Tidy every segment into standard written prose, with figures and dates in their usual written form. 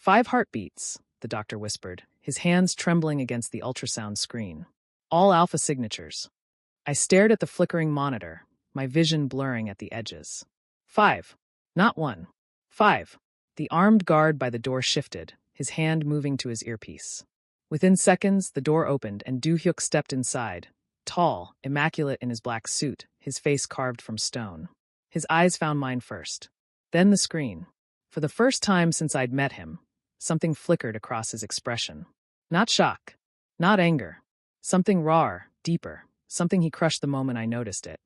5 heartbeats, the doctor whispered, his hands trembling against the ultrasound screen. All alpha signatures. I stared at the flickering monitor, my vision blurring at the edges. 5. Not 1. 5. The armed guard by the door shifted, his hand moving to his earpiece. Within seconds, the door opened and Do-hyuk stepped inside, tall, immaculate in his black suit, his face carved from stone. His eyes found mine first. Then the screen. For the first time since I'd met him, something flickered across his expression. Not shock. Not anger. Something rawer, deeper, something he crushed the moment I noticed it.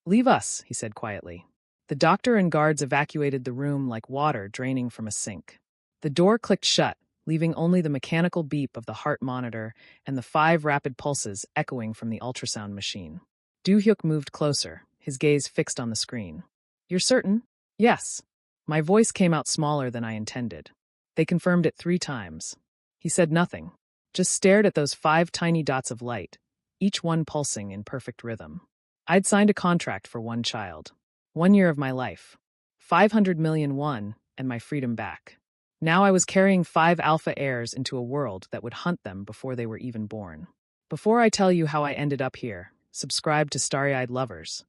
"Leave us," he said quietly. The doctor and guards evacuated the room like water draining from a sink. The door clicked shut, leaving only the mechanical beep of the heart monitor and the 5 rapid pulses echoing from the ultrasound machine. Do-hyuk moved closer, his gaze fixed on the screen. "You're certain?" "Yes." My voice came out smaller than I intended. They confirmed it 3 times. He said nothing, just stared at those 5 tiny dots of light, each one pulsing in perfect rhythm. I'd signed a contract for 1 child. 1 year of my life. 500 million won, and my freedom back. Now I was carrying 5 alpha heirs into a world that would hunt them before they were even born. Before I tell you how I ended up here, subscribe to Starry-Eyed Lovers.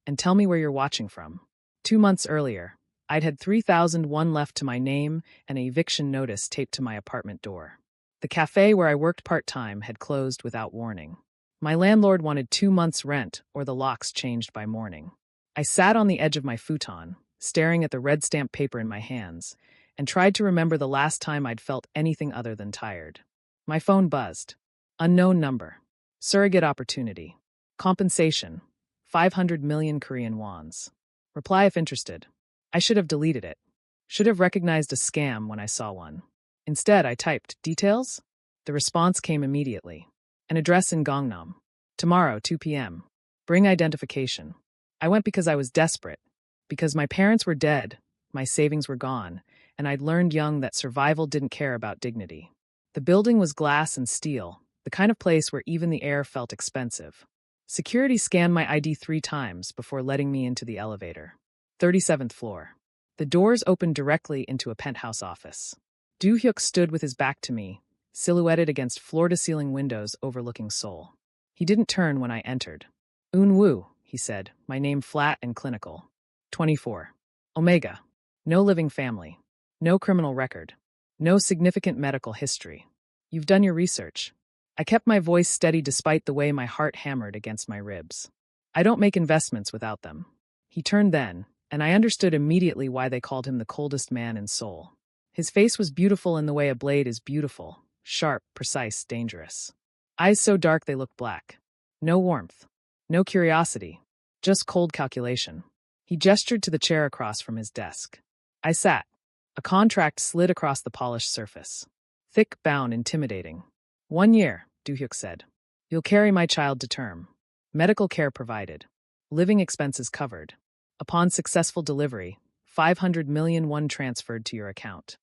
And tell me where you're watching from. 2 months earlier, I'd had 3,001 left to my name and an eviction notice taped to my apartment door. The cafe where I worked part-time had closed without warning. My landlord wanted 2 months' rent or the locks changed by morning. I sat on the edge of my futon, staring at the red stamp paper in my hands, and tried to remember the last time I'd felt anything other than tired. My phone buzzed. Unknown number. Surrogate opportunity. Compensation. 500 million Korean wons. Reply if interested. I should have deleted it. Should have recognized a scam when I saw one. Instead, I typed, "Details?" The response came immediately. An address in Gangnam. Tomorrow, 2 p.m. Bring identification. I went because I was desperate. Because my parents were dead, my savings were gone, and I'd learned young that survival didn't care about dignity. The building was glass and steel, the kind of place where even the air felt expensive. Security scanned my ID 3 times before letting me into the elevator. 37th floor. The doors opened directly into a penthouse office. Do-hyuk stood with his back to me, silhouetted against floor-to-ceiling windows overlooking Seoul. He didn't turn when I entered. "Un-woo," he said, my name flat and clinical. 24. Omega. No living family. No criminal record. No significant medical history. You've done your research. I kept my voice steady despite the way my heart hammered against my ribs. I don't make investments without them. He turned then, and I understood immediately why they called him the coldest man in Seoul. His face was beautiful in the way a blade is beautiful, sharp, precise, dangerous. Eyes so dark they looked black. No warmth. No curiosity. Just cold calculation. He gestured to the chair across from his desk. I sat. A contract slid across the polished surface. Thick, bound, intimidating. 1 year, Do-hyuk said. You'll carry my child to term. Medical care provided. Living expenses covered. Upon successful delivery, 500 million won transferred to your account.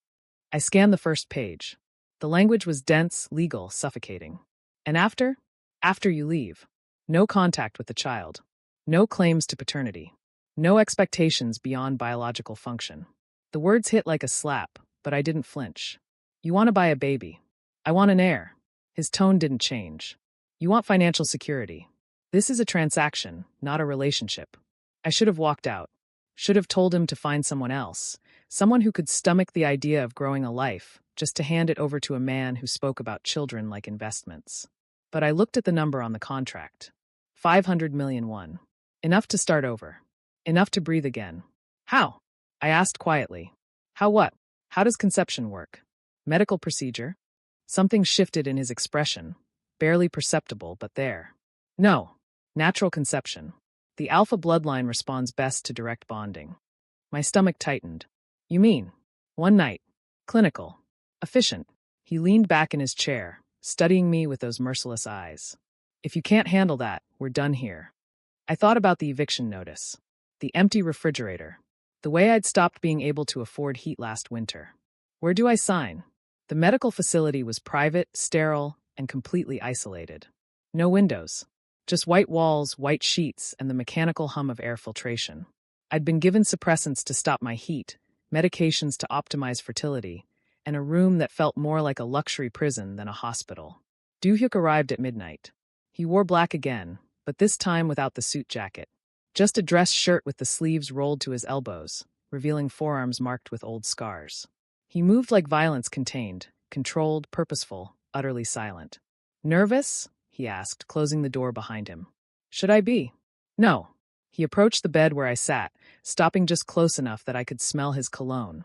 I scanned the first page. The language was dense, legal, suffocating. And after? After you leave. No contact with the child. No claims to paternity. No expectations beyond biological function. The words hit like a slap, but I didn't flinch. You want to buy a baby. I want an heir. His tone didn't change. You want financial security. This is a transaction, not a relationship. I should have walked out. Should have told him to find someone else, someone who could stomach the idea of growing a life, just to hand it over to a man who spoke about children like investments. But I looked at the number on the contract. 500 million won. Enough to start over. Enough to breathe again. How? I asked quietly. How what? How does conception work? Medical procedure? Something shifted in his expression, barely perceptible, but there. No. Natural conception. The alpha bloodline responds best to direct bonding. My stomach tightened. You mean? 1 night. Clinical. Efficient. He leaned back in his chair, studying me with those merciless eyes. If you can't handle that, we're done here. I thought about the eviction notice. The empty refrigerator. The way I'd stopped being able to afford heat last winter. Where do I sign? The medical facility was private, sterile, and completely isolated. No windows. Just white walls, white sheets, and the mechanical hum of air filtration. I'd been given suppressants to stop my heat, medications to optimize fertility, and a room that felt more like a luxury prison than a hospital. Doo-hyuk arrived at midnight. He wore black again, but this time without the suit jacket. Just a dress shirt with the sleeves rolled to his elbows, revealing forearms marked with old scars. He moved like violence contained, controlled, purposeful, utterly silent. "Nervous?" he asked, closing the door behind him. "Should I be?" "No." He approached the bed where I sat, stopping just close enough that I could smell his cologne.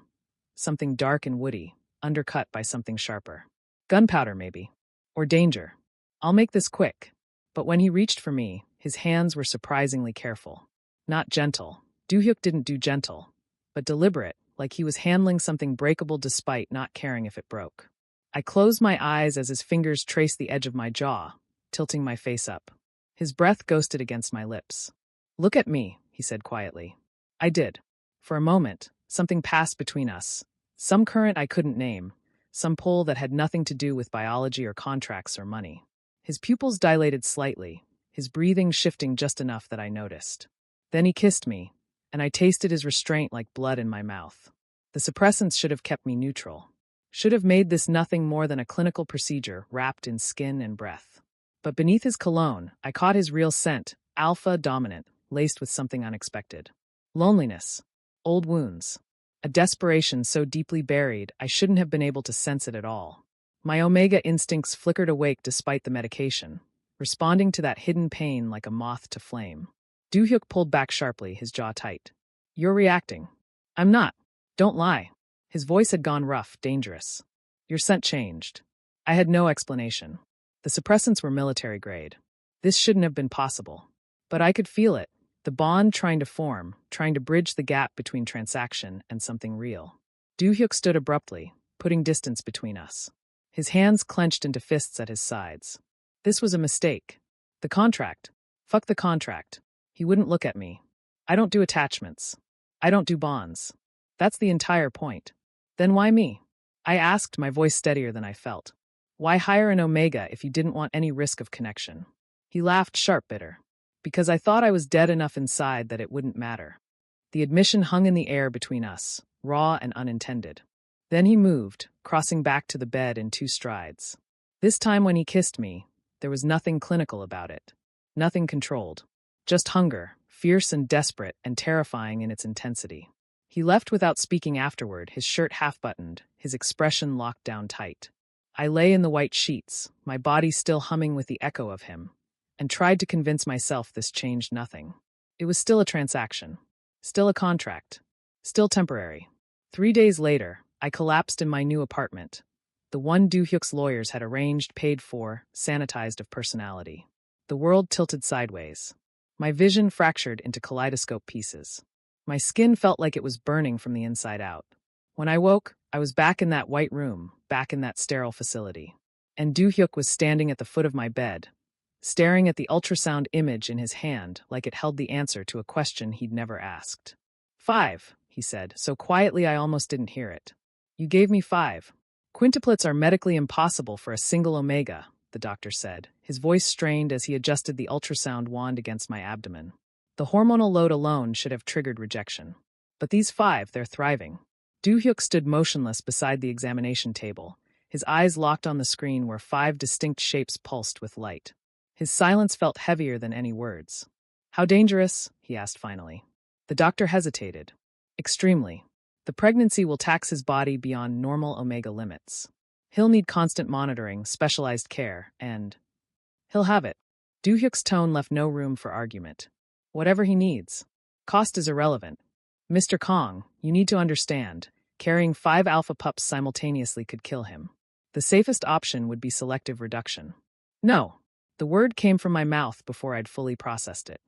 Something dark and woody, undercut by something sharper. Gunpowder, maybe. Or danger. "I'll make this quick." But when he reached for me, his hands were surprisingly careful. Not gentle. Doo-hyuk didn't do gentle, but deliberate, like he was handling something breakable despite not caring if it broke. I closed my eyes as his fingers traced the edge of my jaw, tilting my face up. His breath ghosted against my lips. "Look at me," he said quietly. I did. For a moment, something passed between us. Some current I couldn't name, some pull that had nothing to do with biology or contracts or money. His pupils dilated slightly, his breathing shifting just enough that I noticed. Then he kissed me, and I tasted his restraint like blood in my mouth. The suppressants should have kept me neutral. Should have made this nothing more than a clinical procedure wrapped in skin and breath. But beneath his cologne, I caught his real scent, alpha dominant, laced with something unexpected. Loneliness. Old wounds. A desperation so deeply buried I shouldn't have been able to sense it at all. My omega instincts flickered awake despite the medication, responding to that hidden pain like a moth to flame. Doo-hyuk pulled back sharply, his jaw tight. "You're reacting." "I'm not. Don't lie." His voice had gone rough, dangerous. "Your scent changed." I had no explanation. The suppressants were military grade. This shouldn't have been possible. But I could feel it, the bond trying to form, trying to bridge the gap between transaction and something real. Doo-hyuk stood abruptly, putting distance between us. His hands clenched into fists at his sides. This was a mistake. The contract. Fuck the contract. He wouldn't look at me. I don't do attachments. I don't do bonds. That's the entire point. Then why me? I asked, my voice steadier than I felt. Why hire an omega if you didn't want any risk of connection? He laughed, sharp, bitter. Because I thought I was dead enough inside that it wouldn't matter. The admission hung in the air between us, raw and unintended. Then he moved, crossing back to the bed in 2 strides. This time when he kissed me, there was nothing clinical about it. Nothing controlled. Just hunger, fierce and desperate and terrifying in its intensity. He left without speaking afterward, his shirt half-buttoned, his expression locked down tight. I lay in the white sheets, my body still humming with the echo of him, and tried to convince myself this changed nothing. It was still a transaction. Still a contract. Still temporary. 3 days later, I collapsed in my new apartment. The one Doo-hyuk's lawyers had arranged, paid for, sanitized of personality. The world tilted sideways. My vision fractured into kaleidoscope pieces. My skin felt like it was burning from the inside out. When I woke, I was back in that white room, back in that sterile facility. And Doo-hyuk was standing at the foot of my bed, staring at the ultrasound image in his hand like it held the answer to a question he'd never asked. 5, he said, so quietly I almost didn't hear it. You gave me 5. Quintuplets are medically impossible for a single omega, the doctor said, his voice strained as he adjusted the ultrasound wand against my abdomen. The hormonal load alone should have triggered rejection. But these 5, they're thriving. Doo-hyuk stood motionless beside the examination table, his eyes locked on the screen where 5 distinct shapes pulsed with light. His silence felt heavier than any words. How dangerous? He asked finally. The doctor hesitated. Extremely. The pregnancy will tax his body beyond normal omega limits. He'll need constant monitoring, specialized care, and he'll have it. Doo-hyuk's tone left no room for argument. Whatever he needs. Cost is irrelevant. Mr. Kong, you need to understand, carrying 5 alpha pups simultaneously could kill him. The safest option would be selective reduction. No. The word came from my mouth before I'd fully processed it.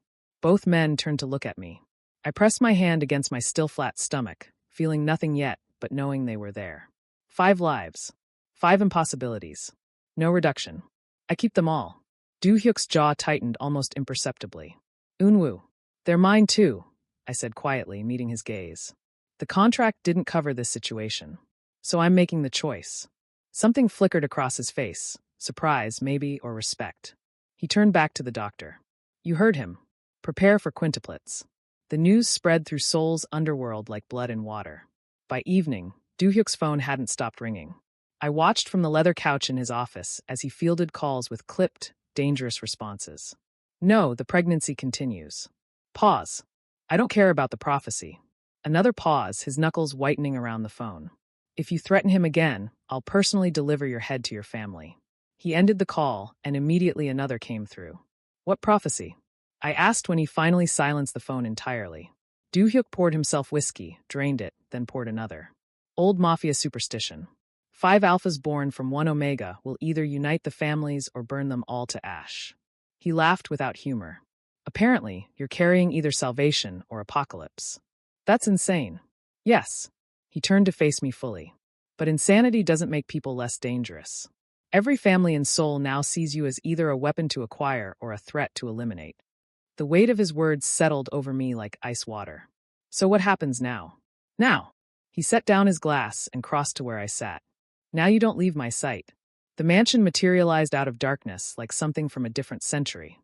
Both men turned to look at me. I pressed my hand against my still flat stomach, feeling nothing yet, but knowing they were there. 5 lives. 5 impossibilities. No reduction. I keep them all. Doo-hyuk's jaw tightened almost imperceptibly. Eunwoo. They're mine too, I said quietly, meeting his gaze. The contract didn't cover this situation. So I'm making the choice. Something flickered across his face. Surprise, maybe, or respect. He turned back to the doctor. You heard him. Prepare for quintuplets. The news spread through Seoul's underworld like blood in water. By evening, Do-hyuk's phone hadn't stopped ringing. I watched from the leather couch in his office as he fielded calls with clipped, dangerous responses. No, the pregnancy continues. Pause. I don't care about the prophecy. Another pause, his knuckles whitening around the phone. If you threaten him again, I'll personally deliver your head to your family. He ended the call, and immediately another came through. What prophecy? I asked when he finally silenced the phone entirely. Do-hyuk poured himself whiskey, drained it, then poured another. Old Mafia superstition. 5 alphas born from 1 omega will either unite the families or burn them all to ash. He laughed without humor. Apparently, you're carrying either salvation or apocalypse. That's insane. Yes. He turned to face me fully. But insanity doesn't make people less dangerous. Every family in Seoul now sees you as either a weapon to acquire or a threat to eliminate. The weight of his words settled over me like ice water. So what happens now? Now! He set down his glass and crossed to where I sat. Now you don't leave my sight. The mansion materialized out of darkness like something from a different century.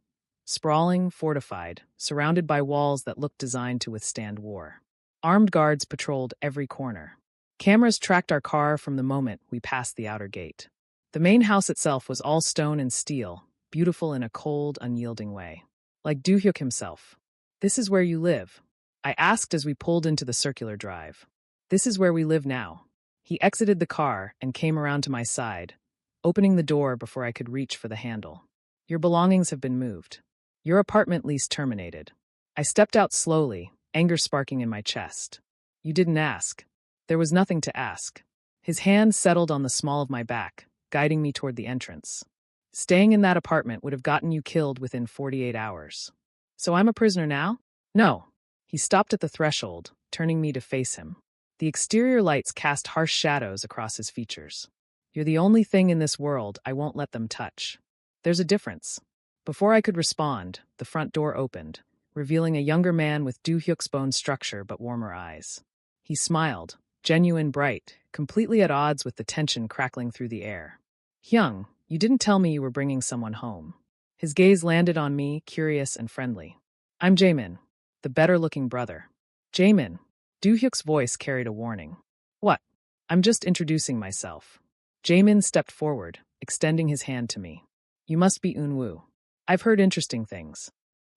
Sprawling, fortified, surrounded by walls that looked designed to withstand war. Armed guards patrolled every corner. Cameras tracked our car from the moment we passed the outer gate. The main house itself was all stone and steel, beautiful in a cold, unyielding way. Like Do-hyuk himself. This is where you live? I asked as we pulled into the circular drive. This is where we live now. He exited the car and came around to my side, opening the door before I could reach for the handle. Your belongings have been moved. Your apartment lease terminated. I stepped out slowly, anger sparking in my chest. You didn't ask. There was nothing to ask. His hand settled on the small of my back, guiding me toward the entrance. Staying in that apartment would have gotten you killed within 48 hours. So I'm a prisoner now? No. He stopped at the threshold, turning me to face him. The exterior lights cast harsh shadows across his features. You're the only thing in this world I won't let them touch. There's a difference. Before I could respond, the front door opened, revealing a younger man with Do-hyuk's bone structure but warmer eyes. He smiled, genuine, bright, completely at odds with the tension crackling through the air. Hyung, you didn't tell me you were bringing someone home. His gaze landed on me, curious and friendly. I'm Jaemin, the better-looking brother. Jaemin. Do-hyuk's voice carried a warning. What? I'm just introducing myself. Jaemin stepped forward, extending his hand to me. You must be Eun-woo. I've heard interesting things.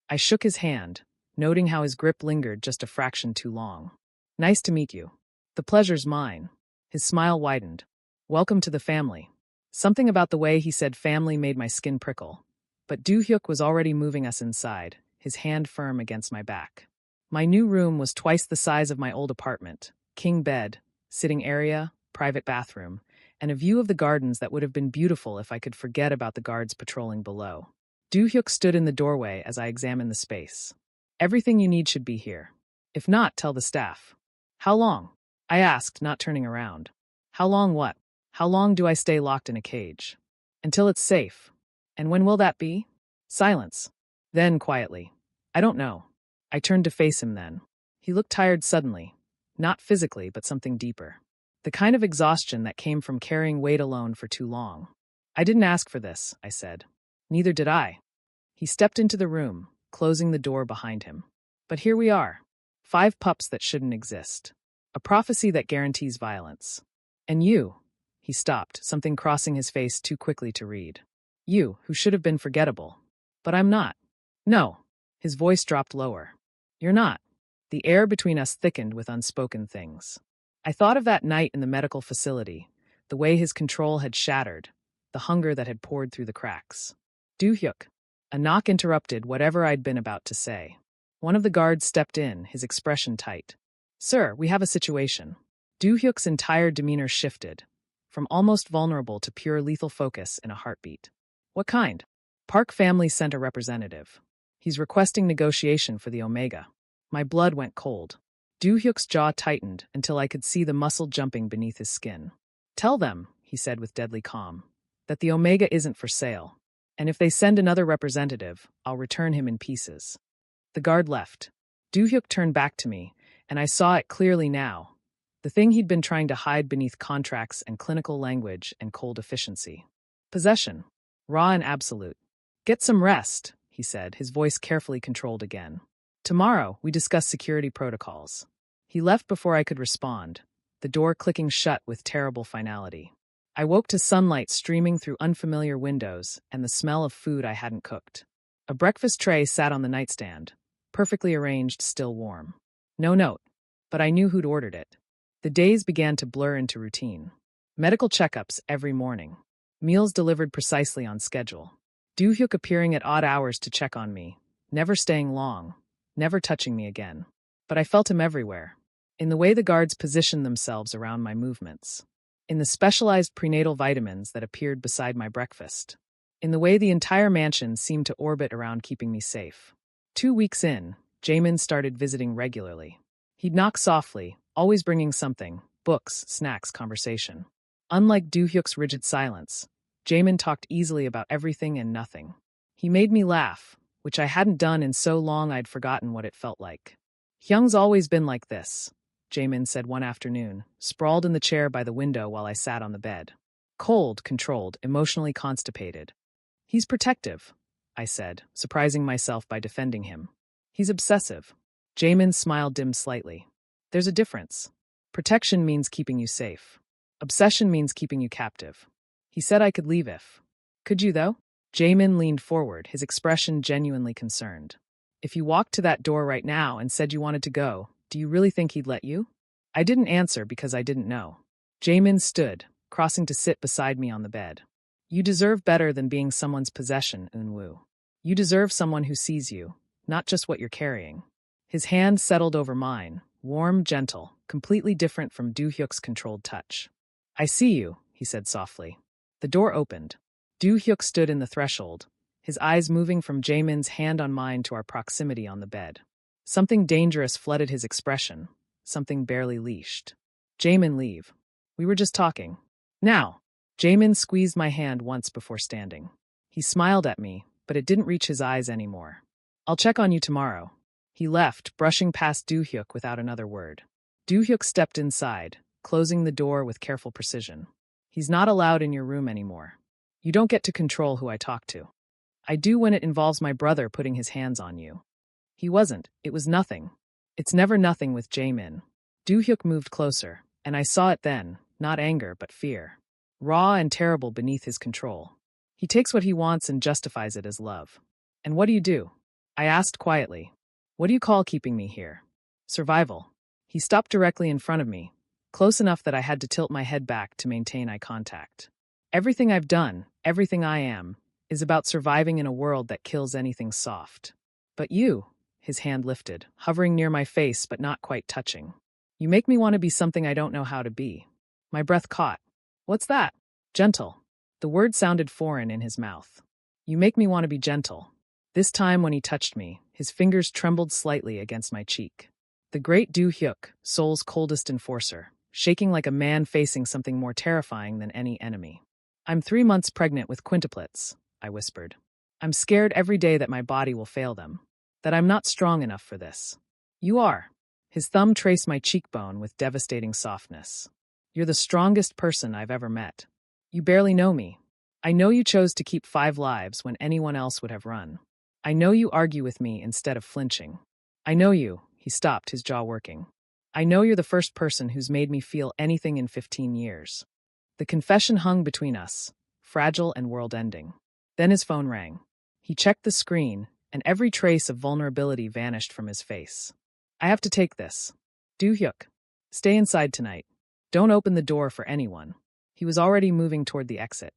I shook his hand, noting how his grip lingered just a fraction too long. Nice to meet you. The pleasure's mine. His smile widened. Welcome to the family. Something about the way he said family made my skin prickle. But Do-hyuk was already moving us inside, his hand firm against my back. My new room was twice the size of my old apartment. King bed, sitting area, private bathroom, and a view of the gardens that would have been beautiful if I could forget about the guards patrolling below. Do-hyuk stood in the doorway as I examined the space. Everything you need should be here. If not, tell the staff. How long? I asked, not turning around. How long what? How long do I stay locked in a cage? Until it's safe. And when will that be? Silence. Then, quietly. I don't know. I turned to face him then. He looked tired suddenly. Not physically, but something deeper. The kind of exhaustion that came from carrying weight alone for too long. I didn't ask for this, I said. Neither did I. He stepped into the room, closing the door behind him. But here we are. 5 pups that shouldn't exist. A prophecy that guarantees violence. And you. He stopped, something crossing his face too quickly to read. You, who should have been forgettable. But I'm not. No. His voice dropped lower. You're not. The air between us thickened with unspoken things. I thought of that night in the medical facility, the way his control had shattered, the hunger that had poured through the cracks. Do-hyuk. A knock interrupted whatever I'd been about to say. One of the guards stepped in, his expression tight. Sir, we have a situation. Do-hyuk's entire demeanor shifted, from almost vulnerable to pure lethal focus in a heartbeat. What kind? Park family sent a representative. He's requesting negotiation for the Omega. My blood went cold. Do-hyuk's jaw tightened until I could see the muscle jumping beneath his skin. Tell them, he said with deadly calm, that the Omega isn't for sale. And if they send another representative, I'll return him in pieces. The guard left. Do-hyuk turned back to me, and I saw it clearly now. The thing he'd been trying to hide beneath contracts and clinical language and cold efficiency. Possession. Raw and absolute. Get some rest, he said, his voice carefully controlled again. Tomorrow, we discuss security protocols. He left before I could respond, the the door clicking shut with terrible finality. I woke to sunlight streaming through unfamiliar windows and the smell of food I hadn't cooked. A breakfast tray sat on the nightstand, perfectly arranged, still warm. No note, but I knew who'd ordered it. The days began to blur into routine. Medical checkups every morning. Meals delivered precisely on schedule. Doo-hyuk appearing at odd hours to check on me, never staying long, never touching me again. But I felt him everywhere. In the way the guards positioned themselves around my movements. In the specialized prenatal vitamins that appeared beside my breakfast. In the way the entire mansion seemed to orbit around keeping me safe. 2 weeks in, Jamin started visiting regularly. He'd knock softly, always bringing something: books, snacks, conversation. Unlike Doo-hyuk's rigid silence, Jamin talked easily about everything and nothing. He made me laugh, which I hadn't done in so long I'd forgotten what it felt like. Hyung's always been like this, Jamin said one afternoon, sprawled in the chair by the window while I sat on the bed. Cold, controlled, emotionally constipated. He's protective, I said, surprising myself by defending him. He's obsessive. Jamin smiled dimmed slightly. There's a difference. Protection means keeping you safe. Obsession means keeping you captive. He said I could leave if. Could you, though? Jamin leaned forward, his expression genuinely concerned. If you walked to that door right now and said you wanted to go, do you really think he'd let you? I didn't answer because I didn't know. Jamin stood, crossing to sit beside me on the bed. You deserve better than being someone's possession, Eunwoo. You deserve someone who sees you, not just what you're carrying. His hand settled over mine, warm, gentle, completely different from Doo-hyuk's controlled touch. I see you, he said softly. The door opened. Doo-hyuk stood in the threshold, his eyes moving from Jamin's hand on mine to our proximity on the bed. Something dangerous flooded his expression, something barely leashed. Jamin, leave. We were just talking. Now. Jamin squeezed my hand once before standing. He smiled at me, but it didn't reach his eyes anymore. I'll check on you tomorrow. He left, brushing past Doo-hyuk without another word. Doo-hyuk stepped inside, closing the door with careful precision. He's not allowed in your room anymore. You don't get to control who I talk to. I do when it involves my brother putting his hands on you. He wasn't. It was nothing. It's never nothing with Jamin. Doo-hyuk moved closer, and I saw it then, not anger but fear. Raw and terrible beneath his control. He takes what he wants and justifies it as love. And what do? I asked quietly. What do you call keeping me here? Survival. He stopped directly in front of me, close enough that I had to tilt my head back to maintain eye contact. Everything I've done, everything I am, is about surviving in a world that kills anything soft. But you, his hand lifted, hovering near my face but not quite touching. You make me want to be something I don't know how to be. My breath caught. What's that? Gentle. The word sounded foreign in his mouth. You make me want to be gentle. This time when he touched me, his fingers trembled slightly against my cheek. The great Doo-hyuk, Seoul's coldest enforcer, shaking like a man facing something more terrifying than any enemy. I'm 3 months pregnant with quintuplets, I whispered. I'm scared every day that my body will fail them, that I'm not strong enough for this. You are. His thumb traced my cheekbone with devastating softness. You're the strongest person I've ever met. You barely know me. I know you chose to keep 5 lives when anyone else would have run. I know you argue with me instead of flinching. I know you, he stopped, his jaw working. I know you're the first person who's made me feel anything in 15 years. The confession hung between us, fragile and world-ending. Then his phone rang. He checked the screen, and every trace of vulnerability vanished from his face. I have to take this. Doo-hyuk, stay inside tonight. Don't open the door for anyone. He was already moving toward the exit.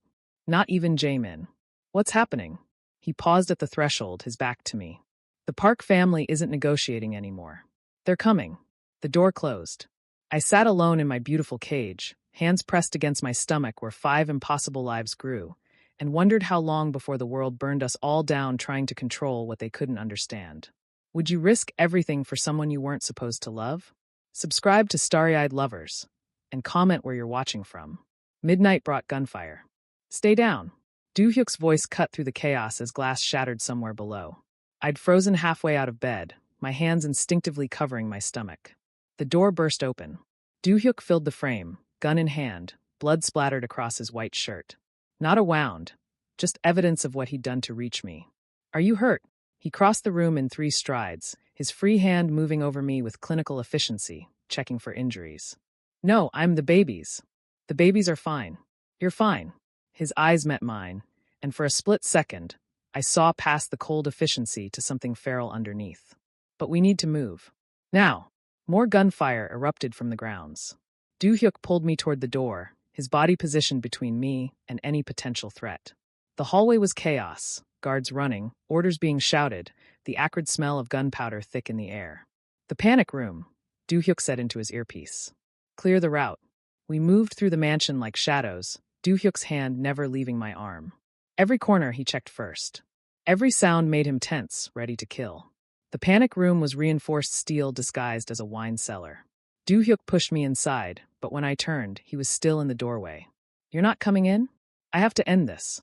Not even Jamin. What's happening? He paused at the threshold, his back to me. The Park family isn't negotiating anymore. They're coming. The door closed. I sat alone in my beautiful cage, hands pressed against my stomach where 5 impossible lives grew, and wondered how long before the world burned us all down trying to control what they couldn't understand. Would you risk everything for someone you weren't supposed to love? Subscribe to Starry-Eyed Lovers, and comment where you're watching from. Midnight brought gunfire. Stay down. Doo-hyuk's voice cut through the chaos as glass shattered somewhere below. I'd frozen halfway out of bed, my hands instinctively covering my stomach. The door burst open. Doo-hyuk filled the frame, gun in hand, blood splattered across his white shirt. Not a wound, just evidence of what he'd done to reach me. Are you hurt? He crossed the room in 3 strides, his free hand moving over me with clinical efficiency, checking for injuries. No, I'm the babies. The babies are fine. You're fine. His eyes met mine, and for a split second, I saw past the cold efficiency to something feral underneath. But we need to move. Now. More gunfire erupted from the grounds. Doo-hyuk pulled me toward the door, his body positioned between me and any potential threat. The hallway was chaos, guards running, orders being shouted, the acrid smell of gunpowder thick in the air. The panic room, Doo-hyuk said into his earpiece. Clear the route. We moved through the mansion like shadows, Doo-hyuk's hand never leaving my arm. Every corner he checked first. Every sound made him tense, ready to kill. The panic room was reinforced steel disguised as a wine cellar. Doo-hyuk pushed me inside, but when I turned, he was still in the doorway. You're not coming in? I have to end this.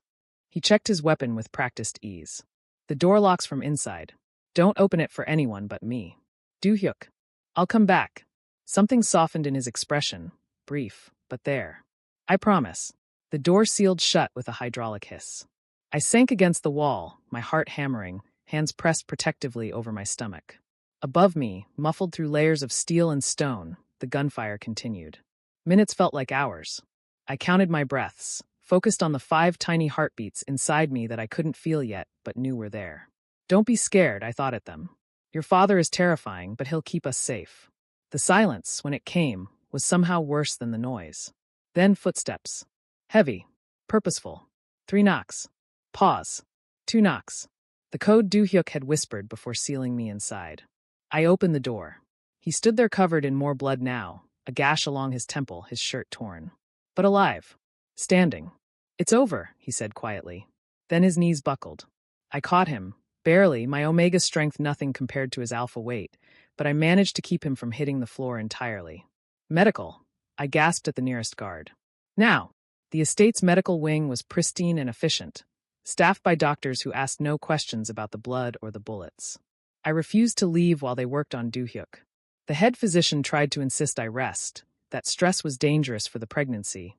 He checked his weapon with practiced ease. The door locks from inside. Don't open it for anyone but me. Doo-hyuk. I'll come back. Something softened in his expression, brief, but there. I promise. The door sealed shut with a hydraulic hiss. I sank against the wall, my heart hammering, hands pressed protectively over my stomach. Above me, muffled through layers of steel and stone, the gunfire continued. Minutes felt like hours. I counted my breaths, focused on the 5 tiny heartbeats inside me that I couldn't feel yet but knew were there. Don't be scared, I thought at them. Your father is terrifying, but he'll keep us safe. The silence, when it came, was somehow worse than the noise. Then footsteps. Heavy. Purposeful. 3 knocks. Pause. 2 knocks. The code Doo-hyuk had whispered before sealing me inside. I opened the door. He stood there covered in more blood now, a gash along his temple, his shirt torn. But alive. Standing. It's over, he said quietly. Then his knees buckled. I caught him. Barely, my omega strength nothing compared to his alpha weight, but I managed to keep him from hitting the floor entirely. Medical. I gasped at the nearest guard. Now. The estate's medical wing was pristine and efficient, staffed by doctors who asked no questions about the blood or the bullets. I refused to leave while they worked on Doo-hyuk. The head physician tried to insist I rest, that stress was dangerous for the pregnancy,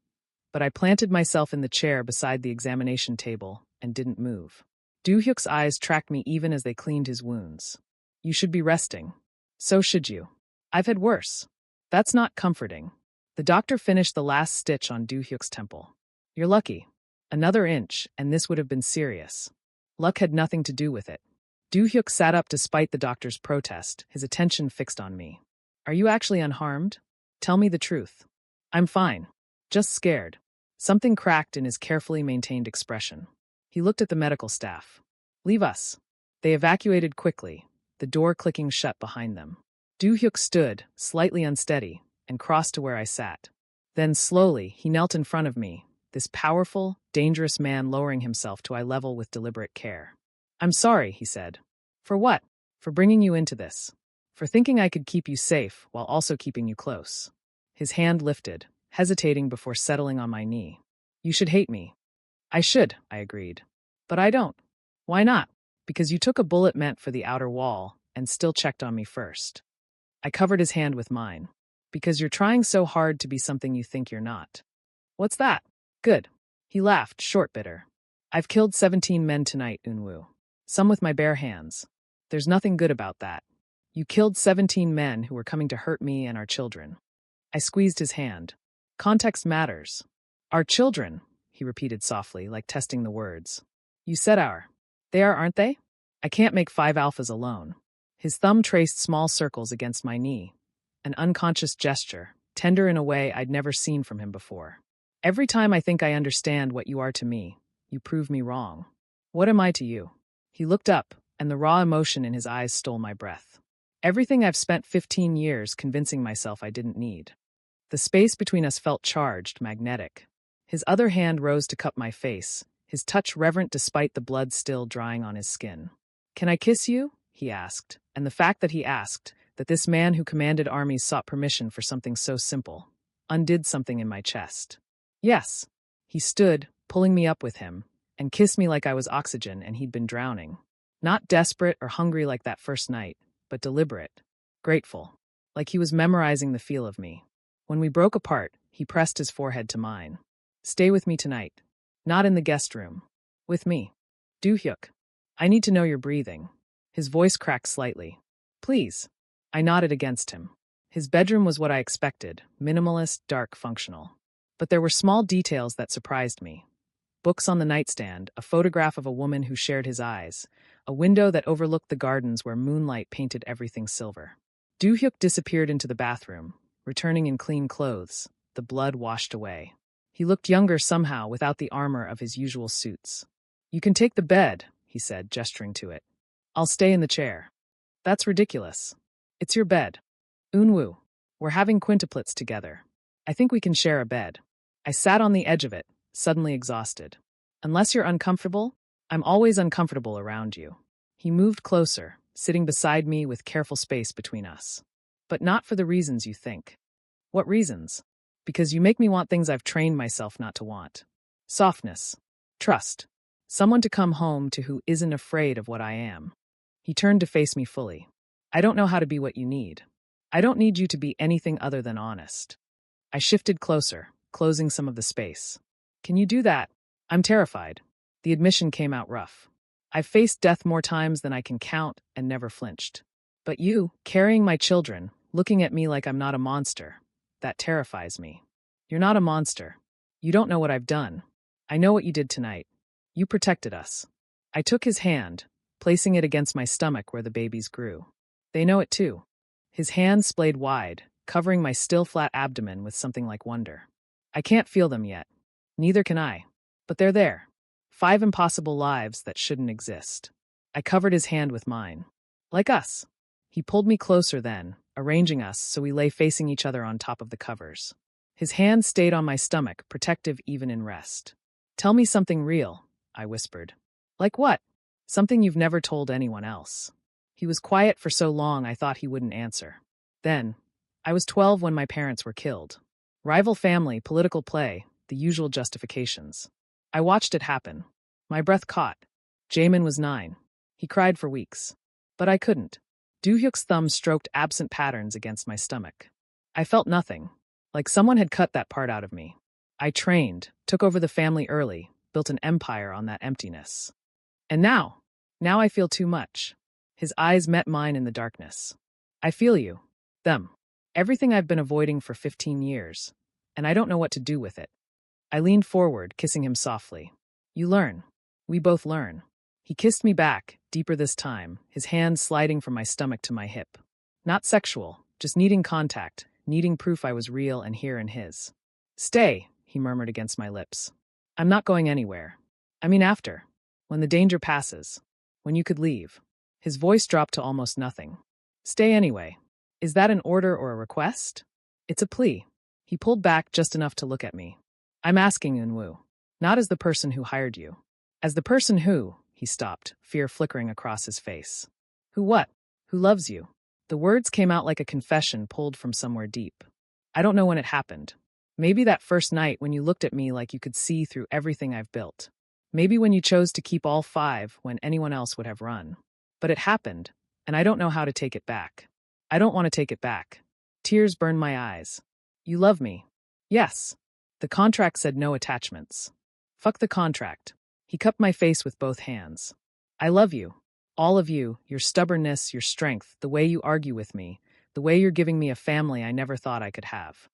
but I planted myself in the chair beside the examination table and didn't move. Doo-hyuk's eyes tracked me even as they cleaned his wounds. You should be resting. So should you. I've had worse. That's not comforting. The doctor finished the last stitch on Doo-hyuk's temple. You're lucky. Another inch, and this would have been serious. Luck had nothing to do with it. Doo-hyuk sat up despite the doctor's protest, his attention fixed on me. Are you actually unharmed? Tell me the truth. I'm fine. Just scared. Something cracked in his carefully maintained expression. He looked at the medical staff. Leave us. They evacuated quickly, the door clicking shut behind them. Doo-hyuk stood, slightly unsteady, and crossed to where I sat. Then slowly, he knelt in front of me, this powerful, dangerous man lowering himself to eye level with deliberate care. I'm sorry, he said. For what? For bringing you into this. For thinking I could keep you safe while also keeping you close. His hand lifted, hesitating before settling on my knee. You should hate me. I should, I agreed. But I don't. Why not? Because you took a bullet meant for the outer wall and still checked on me first. I covered his hand with mine. Because you're trying so hard to be something you think you're not. What's that? Good. He laughed, short bitter. I've killed 17 men tonight, Unwoo. Some with my bare hands. There's nothing good about that. You killed 17 men who were coming to hurt me and our children. I squeezed his hand. Context matters. Our children, he repeated softly, like testing the words. You said our. They are, aren't they? I can't make 5 alphas alone. His thumb traced small circles against my knee. An unconscious gesture, tender in a way I'd never seen from him before. Every time I think I understand what you are to me, you prove me wrong. What am I to you? He looked up, and the raw emotion in his eyes stole my breath. Everything I've spent 15 years convincing myself I didn't need. The space between us felt charged, magnetic. His other hand rose to cup my face, his touch reverent despite the blood still drying on his skin. Can I kiss you? He asked, and the fact that he asked, that this man who commanded armies sought permission for something so simple, undid something in my chest. Yes. He stood, pulling me up with him, and kissed me like I was oxygen and he'd been drowning. Not desperate or hungry like that first night, but deliberate, grateful, like he was memorizing the feel of me. When we broke apart, he pressed his forehead to mine. Stay with me tonight. Not in the guest room. With me. Doo-hyuk. I need to know you're breathing. His voice cracked slightly. Please. I nodded against him. His bedroom was what I expected, minimalist, dark, functional. But there were small details that surprised me. Books on the nightstand, a photograph of a woman who shared his eyes, a window that overlooked the gardens where moonlight painted everything silver. Do-hyuk disappeared into the bathroom, returning in clean clothes, the blood washed away. He looked younger somehow without the armor of his usual suits. "You can take the bed," he said, gesturing to it. "I'll stay in the chair." "That's ridiculous. It's your bed. Unwoo. We're having quintuplets together. I think we can share a bed." I sat on the edge of it, suddenly exhausted. "Unless you're uncomfortable, I'm always uncomfortable around you." He moved closer, sitting beside me with careful space between us. "But not for the reasons you think." "What reasons?" "Because you make me want things I've trained myself not to want. Softness. Trust. Someone to come home to who isn't afraid of what I am." He turned to face me fully. "I don't know how to be what you need. I don't need you to be anything other than honest." I shifted closer, closing some of the space. "Can you do that?" "I'm terrified." The admission came out rough. "I've faced death more times than I can count and never flinched. But you, carrying my children, looking at me like I'm not a monster, that terrifies me." "You're not a monster. You don't know what I've done. I know what you did tonight. You protected us." I took his hand, placing it against my stomach where the babies grew. "They know it too." His hand splayed wide, covering my still flat abdomen with something like wonder. "I can't feel them yet. Neither can I. But they're there. 5 impossible lives that shouldn't exist." I covered his hand with mine. "Like us." He pulled me closer then, arranging us so we lay facing each other on top of the covers. His hand stayed on my stomach, protective even in rest. "Tell me something real," I whispered. "Like what?" "Something you've never told anyone else." He was quiet for so long I thought he wouldn't answer. "Then, I was 12 when my parents were killed. Rival family, political play, the usual justifications. I watched it happen. My breath caught. Jamin was 9. He cried for weeks. But I couldn't." Do-hyuk's thumb stroked absent patterns against my stomach. I felt nothing, like someone had cut that part out of me. I trained, took over the family early, built an empire on that emptiness. And now I feel too much. His eyes met mine in the darkness. "I feel you. Them. Everything I've been avoiding for 15 years. And I don't know what to do with it." I leaned forward, kissing him softly. "You learn. We both learn." He kissed me back, deeper this time, his hand sliding from my stomach to my hip. Not sexual, just needing contact, needing proof I was real and here in his. "Stay," he murmured against my lips. "I'm not going anywhere. I mean after. When the danger passes. When you could leave." His voice dropped to almost nothing. "Stay anyway. Is that an order or a request?" "It's a plea." He pulled back just enough to look at me. "I'm asking, Unwoo. Not as the person who hired you. As the person who," he stopped, fear flickering across his face. "Who what? Who loves you?" The words came out like a confession pulled from somewhere deep. "I don't know when it happened. Maybe that first night when you looked at me like you could see through everything I've built. Maybe when you chose to keep all 5 when anyone else would have run. But it happened, and I don't know how to take it back. I don't want to take it back." Tears burned my eyes. "You love me." "Yes." "The contract said no attachments." "Fuck the contract." He cupped my face with both hands. "I love you. All of you, your stubbornness, your strength, the way you argue with me, the way you're giving me a family I never thought I could have."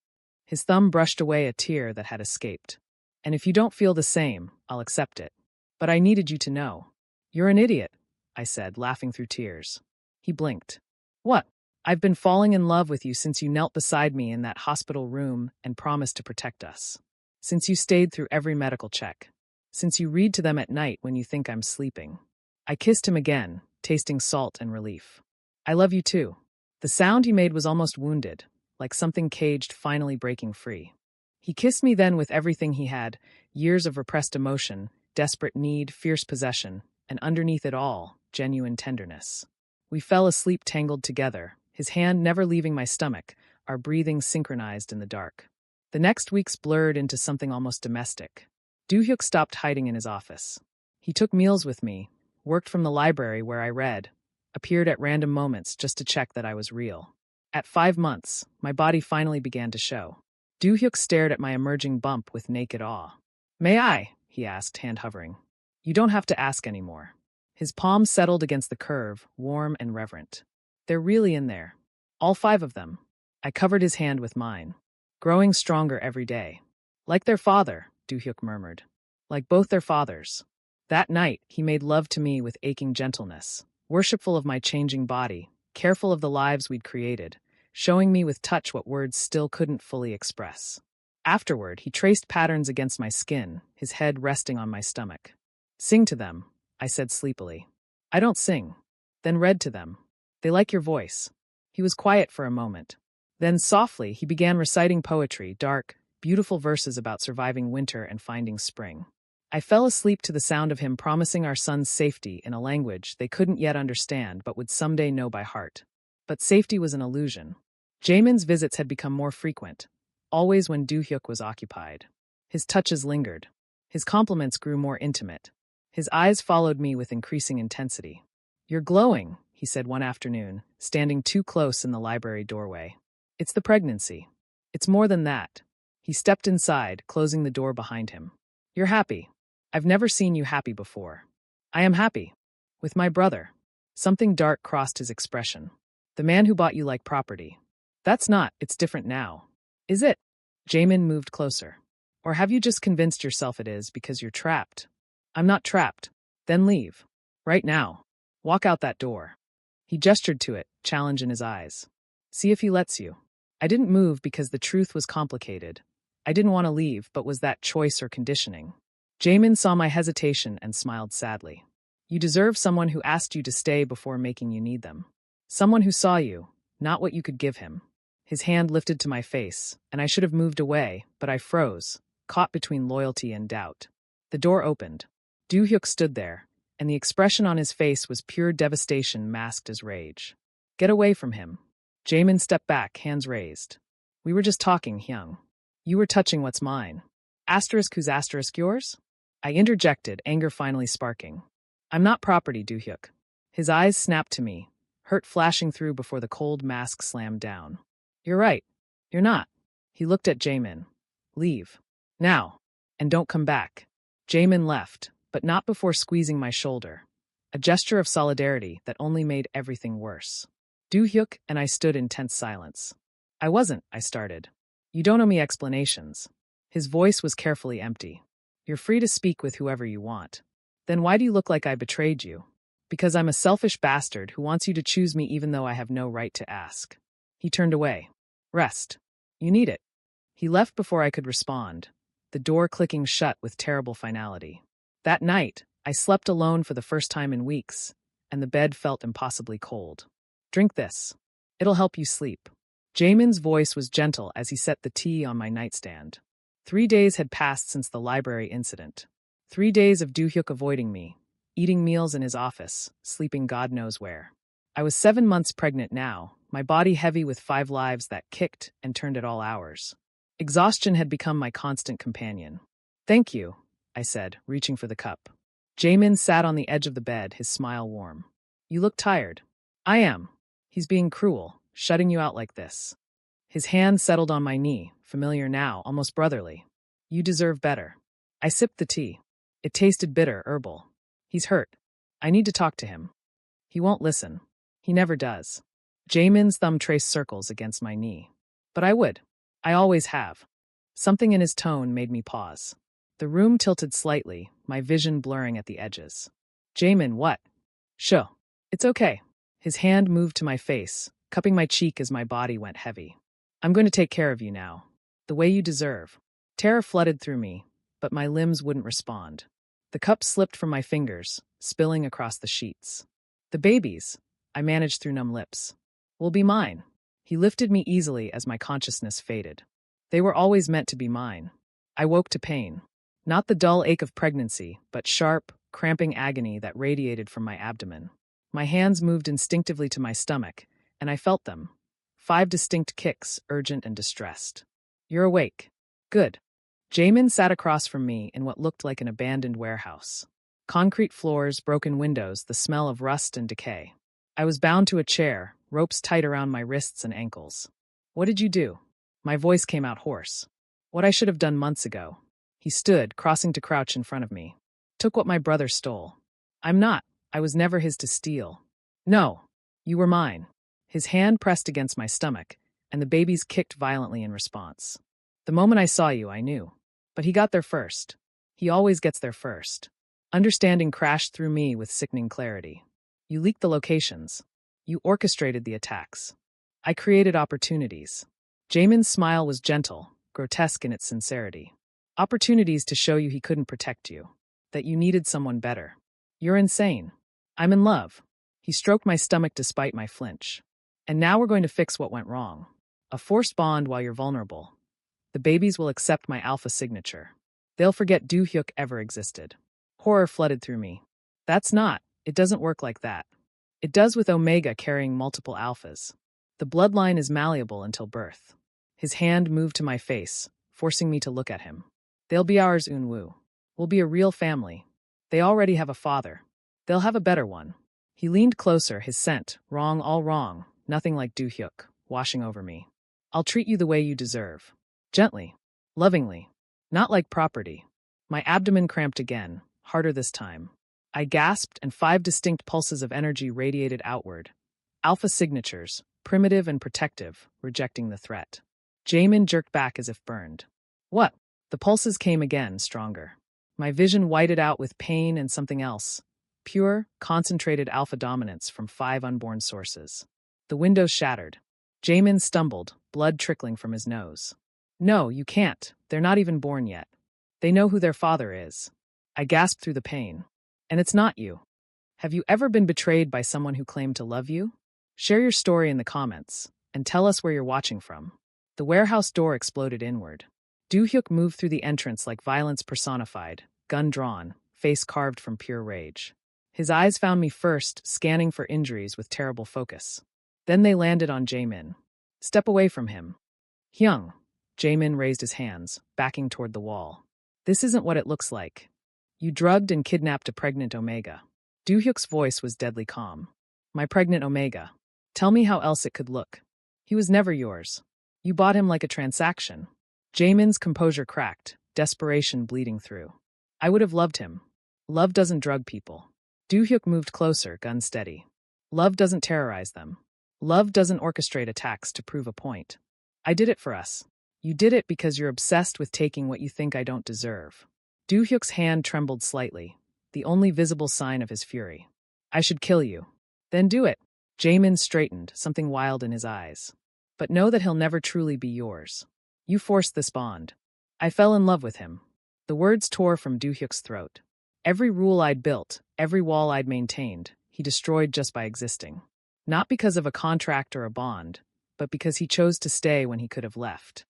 His thumb brushed away a tear that had escaped. "And if you don't feel the same, I'll accept it. But I needed you to know." "You're an idiot," I said, laughing through tears. He blinked. "What?" "I've been falling in love with you since you knelt beside me in that hospital room and promised to protect us. Since you stayed through every medical check. Since you read to them at night when you think I'm sleeping." I kissed him again, tasting salt and relief. "I love you too." The sound he made was almost wounded, like something caged finally breaking free. He kissed me then with everything he had, years of repressed emotion, desperate need, fierce possession, and underneath it all, genuine tenderness. We fell asleep tangled together, his hand never leaving my stomach, our breathing synchronized in the dark. The next weeks blurred into something almost domestic. Do-hyuk stopped hiding in his office. He took meals with me, worked from the library where I read, appeared at random moments just to check that I was real. At 5 months, my body finally began to show. Do-hyuk stared at my emerging bump with naked awe. "May I?" he asked, hand hovering. "You don't have to ask anymore." His palm settled against the curve, warm and reverent. "They're really in there. All 5 of them. I covered his hand with mine. Growing stronger every day. Like their father, Du-hyuk murmured. Like both their fathers. That night, he made love to me with aching gentleness, worshipful of my changing body, careful of the lives we'd created, showing me with touch what words still couldn't fully express. Afterward, he traced patterns against my skin, his head resting on my stomach. Sing to them, I said sleepily. I don't sing. Then read to them. They like your voice. He was quiet for a moment. Then softly, he began reciting poetry, dark, beautiful verses about surviving winter and finding spring. I fell asleep to the sound of him promising our son's safety in a language they couldn't yet understand but would someday know by heart. But safety was an illusion. Jaemin's visits had become more frequent, always when Du-hyuk was occupied. His touches lingered. His compliments grew more intimate. His eyes followed me with increasing intensity. You're glowing, he said one afternoon, standing too close in the library doorway. It's the pregnancy. It's more than that. He stepped inside, closing the door behind him. You're happy. I've never seen you happy before. I am happy. With my brother. Something dark crossed his expression. The man who bought you like property. That's not, it's different now. Is it? Jaemin moved closer. Or have you just convinced yourself it is because you're trapped? I'm not trapped. Then leave. Right now. Walk out that door. He gestured to it, challenge in his eyes. See if he lets you. I didn't move because the truth was complicated. I didn't want to leave, but was that choice or conditioning? Jaemin saw my hesitation and smiled sadly. You deserve someone who asked you to stay before making you need them. Someone who saw you, not what you could give him. His hand lifted to my face, and I should have moved away, but I froze, caught between loyalty and doubt. The door opened. Du-hyuk stood there, and the expression on his face was pure devastation masked as rage. Get away from him. Jaemin stepped back, hands raised. We were just talking, Hyung. You were touching what's mine. Asterisk who's asterisk yours? I interjected, anger finally sparking. I'm not property, Du-hyuk. His eyes snapped to me, hurt flashing through before the cold mask slammed down. You're right. You're not. He looked at Jaemin. Leave. Now. And don't come back. Jaemin left, but not before squeezing my shoulder. A gesture of solidarity that only made everything worse. Du-hyuk and I stood in tense silence. I started. You don't owe me explanations. His voice was carefully empty. You're free to speak with whoever you want. Then why do you look like I betrayed you? Because I'm a selfish bastard who wants you to choose me even though I have no right to ask. He turned away. Rest. You need it. He left before I could respond, the door clicking shut with terrible finality. That night, I slept alone for the first time in weeks, and the bed felt impossibly cold. Drink this. It'll help you sleep. Jaemin's voice was gentle as he set the tea on my nightstand. 3 days had passed since the library incident. 3 days of Du-hyuk avoiding me, eating meals in his office, sleeping God knows where. I was 7 months pregnant now, my body heavy with 5 lives that kicked and turned at all hours. Exhaustion had become my constant companion. Thank you, I said, reaching for the cup. Jaemin sat on the edge of the bed, his smile warm. You look tired. I am. He's being cruel, shutting you out like this. His hand settled on my knee, familiar now, almost brotherly. You deserve better. I sipped the tea. It tasted bitter, herbal. He's hurt. I need to talk to him. He won't listen. He never does. Jaemin's thumb traced circles against my knee. But I would. I always have. Something in his tone made me pause. The room tilted slightly, my vision blurring at the edges. Jaemin, what? Sho. It's okay. His hand moved to my face, cupping my cheek as my body went heavy. I'm going to take care of you now. The way you deserve. Terror flooded through me, but my limbs wouldn't respond. The cup slipped from my fingers, spilling across the sheets. The babies, I managed through numb lips, will be mine. He lifted me easily as my consciousness faded. They were always meant to be mine. I woke to pain. Not the dull ache of pregnancy, but sharp, cramping agony that radiated from my abdomen. My hands moved instinctively to my stomach, and I felt them. 5 distinct kicks, urgent and distressed. You're awake. Good. Jaemin sat across from me in what looked like an abandoned warehouse. Concrete floors, broken windows, the smell of rust and decay. I was bound to a chair, ropes tight around my wrists and ankles. What did you do? My voice came out hoarse. What I should have done months ago. He stood, crossing to crouch in front of me. Took what my brother stole. I'm not. I was never his to steal. No. You were mine. His hand pressed against my stomach, and the babies kicked violently in response. The moment I saw you, I knew. But he got there first. He always gets there first. Understanding crashed through me with sickening clarity. You leaked the locations. You orchestrated the attacks. I created opportunities. Jamin's smile was gentle, grotesque in its sincerity. Opportunities to show you he couldn't protect you. That you needed someone better. You're insane. I'm in love. He stroked my stomach despite my flinch. And now we're going to fix what went wrong. A forced bond while you're vulnerable. The babies will accept my alpha signature. They'll forget Do-hyuk ever existed. Horror flooded through me. It doesn't work like that. It does with Omega carrying multiple alphas. The bloodline is malleable until birth. His hand moved to my face, forcing me to look at him. They'll be ours, Unwoo. We'll be a real family. They already have a father. They'll have a better one. He leaned closer, his scent, wrong, all wrong, nothing like Do-hyuk, washing over me. I'll treat you the way you deserve. Gently. Lovingly. Not like property. My abdomen cramped again, harder this time. I gasped, and 5 distinct pulses of energy radiated outward. Alpha signatures, primitive and protective, rejecting the threat. Jamin jerked back as if burned. What? The pulses came again, stronger. My vision whited out with pain and something else. Pure, concentrated alpha dominance from 5 unborn sources. The windows shattered. Jamin stumbled, blood trickling from his nose. No, you can't. They're not even born yet. They know who their father is. I gasped through the pain. And it's not you. Have you ever been betrayed by someone who claimed to love you? Share your story in the comments, and tell us where you're watching from. The warehouse door exploded inward. Do-hyuk moved through the entrance like violence personified, gun drawn, face carved from pure rage. His eyes found me first, scanning for injuries with terrible focus. Then they landed on Jamin. Step away from him. Hyung. Jamin raised his hands, backing toward the wall. This isn't what it looks like. You drugged and kidnapped a pregnant Omega. Do-hyuk's voice was deadly calm. My pregnant Omega. Tell me how else it could look. He was never yours. You bought him like a transaction. Jamin's composure cracked, desperation bleeding through. I would have loved him. Love doesn't drug people. Do-hyuk moved closer, gun steady. Love doesn't terrorize them. Love doesn't orchestrate attacks to prove a point. I did it for us. You did it because you're obsessed with taking what you think I don't deserve. Do-hyuk's hand trembled slightly, the only visible sign of his fury. I should kill you. Then do it. Jamin straightened, something wild in his eyes. But know that he'll never truly be yours. You forced this bond. I fell in love with him. The words tore from Do-hyuk's throat. Every rule I'd built, every wall I'd maintained, he destroyed just by existing. Not because of a contract or a bond, but because he chose to stay when he could have left.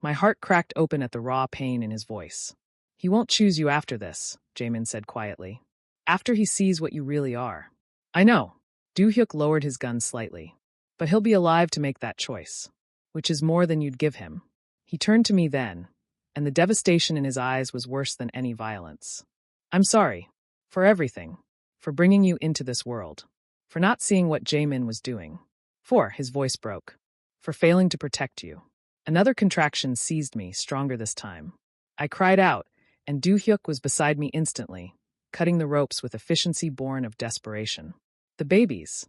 My heart cracked open at the raw pain in his voice. He won't choose you after this, Jamin said quietly. After he sees what you really are. I know. Do-hyuk lowered his gun slightly. But he'll be alive to make that choice. Which is more than you'd give him. He turned to me then, and the devastation in his eyes was worse than any violence. I'm sorry. For everything. For bringing you into this world. For not seeing what Jamin was doing. For, his voice broke. For failing to protect you. Another contraction seized me, stronger this time. I cried out, and Do-hyuk was beside me instantly, cutting the ropes with efficiency born of desperation. The babies.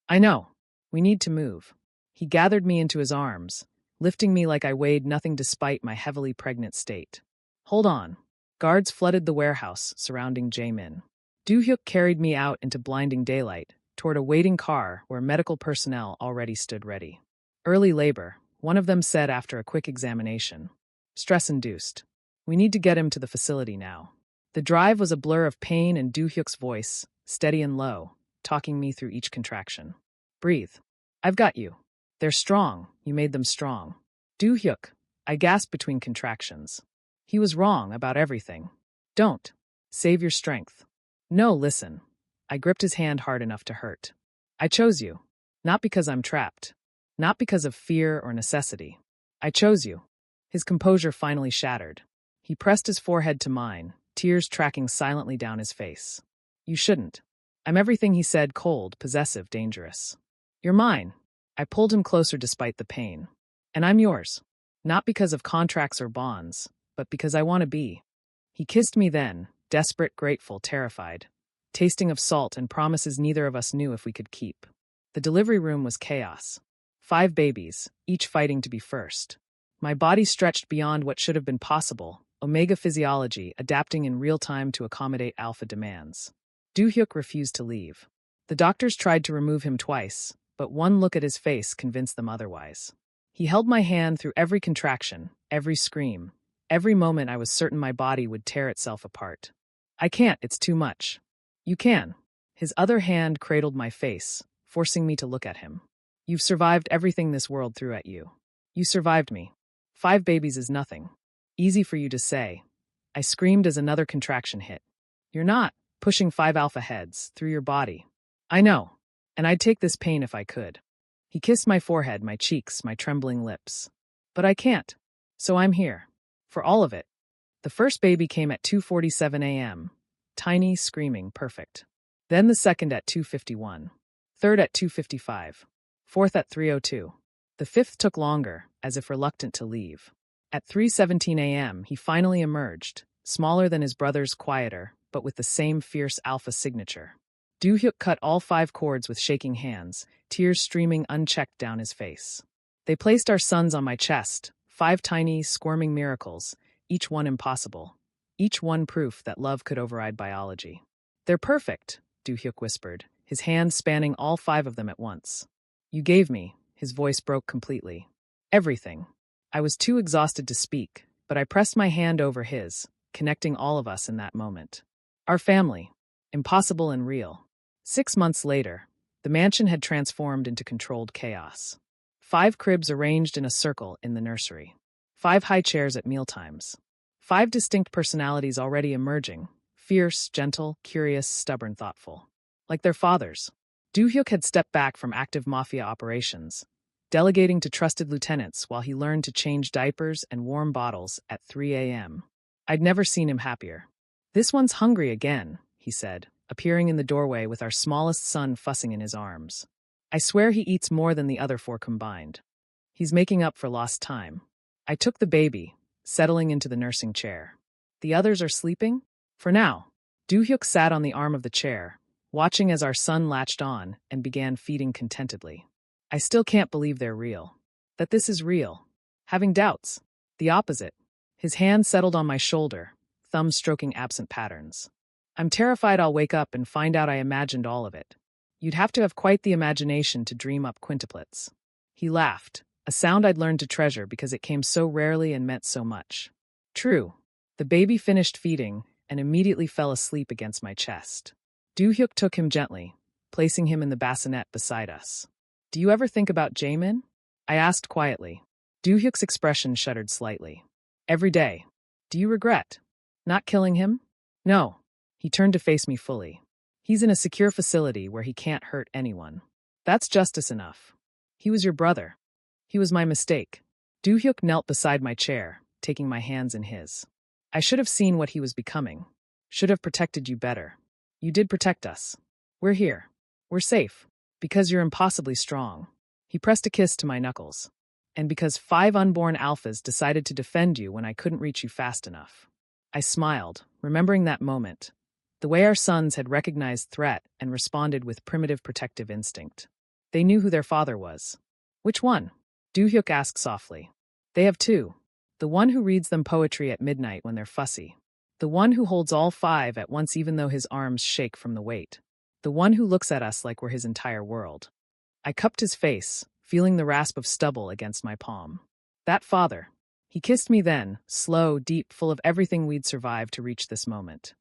I know. We need to move. He gathered me into his arms, lifting me like I weighed nothing despite my heavily pregnant state. Hold on. Guards flooded the warehouse, surrounding Jamin. Do-hyuk carried me out into blinding daylight, toward a waiting car where medical personnel already stood ready. Early labor, one of them said after a quick examination. Stress-induced. We need to get him to the facility now. The drive was a blur of pain and Do-hyuk's voice, steady and low, talking me through each contraction. Breathe. I've got you. They're strong. You made them strong. Do-hyuk. I gasped between contractions. He was wrong about everything. Don't. Save your strength. No, listen. I gripped his hand hard enough to hurt. I chose you. Not because I'm trapped. Not because of fear or necessity. I chose you. His composure finally shattered. He pressed his forehead to mine, tears tracking silently down his face. You shouldn't. I'm everything he said, cold, possessive, dangerous. You're mine. I pulled him closer despite the pain. And I'm yours. Not because of contracts or bonds, but because I want to be. He kissed me then, desperate, grateful, terrified, tasting of salt and promises neither of us knew if we could keep. The delivery room was chaos. 5 babies, each fighting to be first. My body stretched beyond what should have been possible, omega physiology adapting in real time to accommodate alpha demands. Do-hyuk refused to leave. The doctors tried to remove him twice, but one look at his face convinced them otherwise. He held my hand through every contraction, every scream, every moment I was certain my body would tear itself apart. I can't, it's too much. You can. His other hand cradled my face, forcing me to look at him. You've survived everything this world threw at you. You survived me. 5 babies is nothing. Easy for you to say. I screamed as another contraction hit. You're not pushing 5 alpha heads through your body. I know, and I'd take this pain if I could. He kissed my forehead, my cheeks, my trembling lips. But I can't. So I'm here. For all of it. The first baby came at 2:47 a.m. Tiny, screaming, perfect. Then the second at 2:51. Third at 2:55. Fourth at 3:02. The fifth took longer, as if reluctant to leave. At 3:17 a.m., he finally emerged, smaller than his brothers, quieter, but with the same fierce alpha signature. Do-hyuk cut all 5 cords with shaking hands, tears streaming unchecked down his face. They placed our sons on my chest, 5 tiny, squirming miracles, each one impossible. Each one proof that love could override biology. They're perfect, Do-hyuk whispered, his hand spanning all 5 of them at once. You gave me, his voice broke completely. Everything. I was too exhausted to speak, but I pressed my hand over his, connecting all of us in that moment. Our family. Impossible and real. 6 months later, the mansion had transformed into controlled chaos. 5 cribs arranged in a circle in the nursery. 5 high chairs at mealtimes. 5 distinct personalities already emerging, fierce, gentle, curious, stubborn, thoughtful. Like their fathers. Do-hyuk had stepped back from active Mafia operations, delegating to trusted lieutenants while he learned to change diapers and warm bottles at 3 a.m. I'd never seen him happier. This one's hungry again, he said, appearing in the doorway with our smallest son fussing in his arms. I swear he eats more than the other 4 combined. He's making up for lost time. I took the baby, settling into the nursing chair. The others are sleeping? For now. Do-hyuk sat on the arm of the chair, watching as our son latched on and began feeding contentedly. I still can't believe they're real. That this is real. Having doubts. The opposite. His hand settled on my shoulder, thumb stroking absent patterns. I'm terrified I'll wake up and find out I imagined all of it. You'd have to have quite the imagination to dream up quintuplets. He laughed, a sound I'd learned to treasure because it came so rarely and meant so much. True. The baby finished feeding and immediately fell asleep against my chest. Do-hyuk took him gently, placing him in the bassinet beside us. Do you ever think about Jaemin? I asked quietly. Do-hyuk's expression shuddered slightly. Every day. Do you regret not killing him? No. He turned to face me fully. He's in a secure facility where he can't hurt anyone. That's justice enough. He was your brother. He was my mistake. Do-hyuk knelt beside my chair, taking my hands in his. I should have seen what he was becoming. Should have protected you better. You did protect us. We're here. We're safe. Because you're impossibly strong. He pressed a kiss to my knuckles. And because 5 unborn alphas decided to defend you when I couldn't reach you fast enough. I smiled, remembering that moment. The way our sons had recognized threat and responded with primitive protective instinct. They knew who their father was. Which one? Do-hyuk asked softly. They have 2. The one who reads them poetry at midnight when they're fussy. The one who holds all 5 at once even though his arms shake from the weight. The one who looks at us like we're his entire world. I cupped his face, feeling the rasp of stubble against my palm. That father. He kissed me then, slow, deep, full of everything we'd survived to reach this moment.